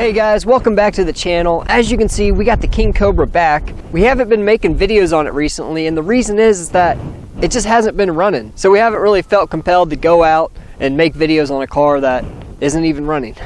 Hey guys, welcome back to the channel. As you can see, we got the King Cobra back. We haven't been making videos on it recently, and the reason is that it just hasn't been running. So we haven't really felt compelled to go out and make videos on a car that isn't even running.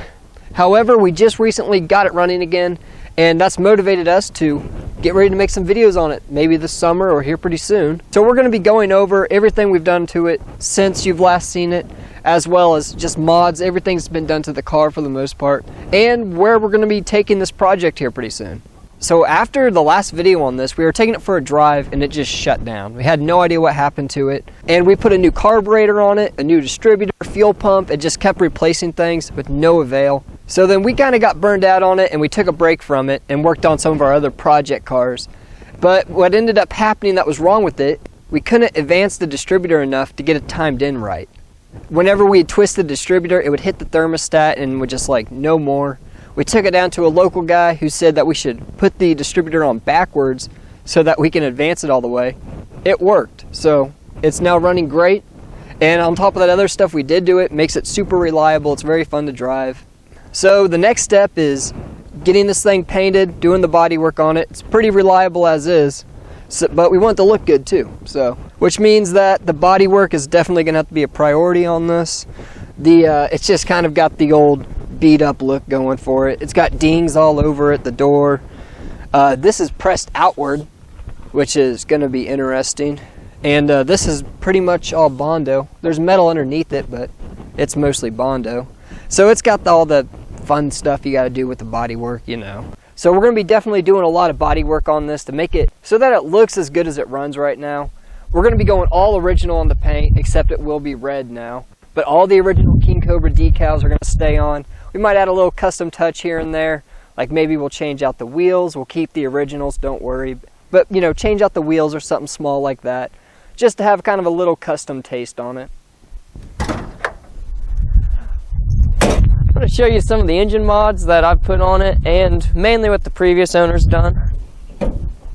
However, we just recently got it running again, and that's motivated us to get ready to make some videos on it, maybe this summer or here pretty soon. So we're going to be going over everything we've done to it since you've last seen it, as well as just mods. Everything's been done to the car for the most part, and where we're going to be taking this project here pretty soon. So after the last video on this, we were taking it for a drive and it just shut down. We had no idea what happened to it, and we put a new carburetor on it, a new distributor, fuel pump. It just kept replacing things with no avail. So then we kind of got burned out on it, and we took a break from it and worked on some of our other project cars. But what ended up happening that was wrong with it, we couldn't advance the distributor enough to get it timed in right. Whenever we would twist the distributor, it would hit the thermostat and would just like no more. We took it down to a local guy who said that we should put the distributor on backwards so that we can advance it all the way. It worked, so it's now running great. And on top of that other stuff we did to it, makes it super reliable. It's very fun to drive. So the next step is getting this thing painted, doing the body work on it. It's pretty reliable as is, but we want it to look good too. So, which means that the body work is definitely going to have to be a priority on this. It's just kind of got the old beat up look going for it. It's got dings all over it, the door. This is pressed outward, which is going to be interesting. And this is pretty much all Bondo. There's metal underneath it, but it's mostly Bondo. So it's got all the fun stuff you got to do with the body work, you know. So we're going to be definitely doing a lot of body work on this to make it so that it looks as good as it runs right now. We're going to be going all original on the paint, except it will be red now. But all the original King Cobra decals are going to stay on. We might add a little custom touch here and there. Like maybe we'll change out the wheels. We'll keep the originals, don't worry. But, you know, change out the wheels or something small like that, just to have kind of a little custom taste on it. I'm going to show you some of the engine mods that I've put on it, and mainly what the previous owner's done,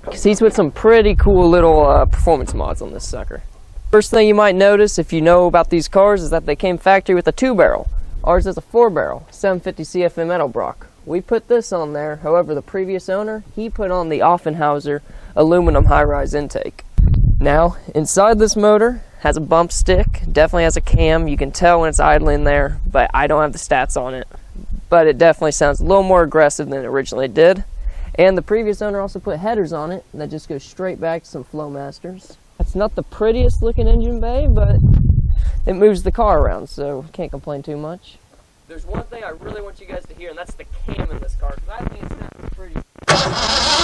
because he's put some pretty cool little performance mods on this sucker. First thing you might notice if you know about these cars is that they came factory with a 2-barrel. Ours is a 4-barrel, 750 CFM Edelbrock. We put this on there. However, the previous owner, he put on the Offenhauser aluminum high-rise intake. Now, inside this motor has a bump stick, definitely has a cam. You can tell when it's idling there, but I don't have the stats on it. But it definitely sounds a little more aggressive than it originally did. And the previous owner also put headers on it that just go straight back to some Flowmasters. It's not the prettiest looking engine bay, but it moves the car around, so can't complain too much. There's one thing I really want you guys to hear, and that's the cam in this car, because I think it sounds pretty.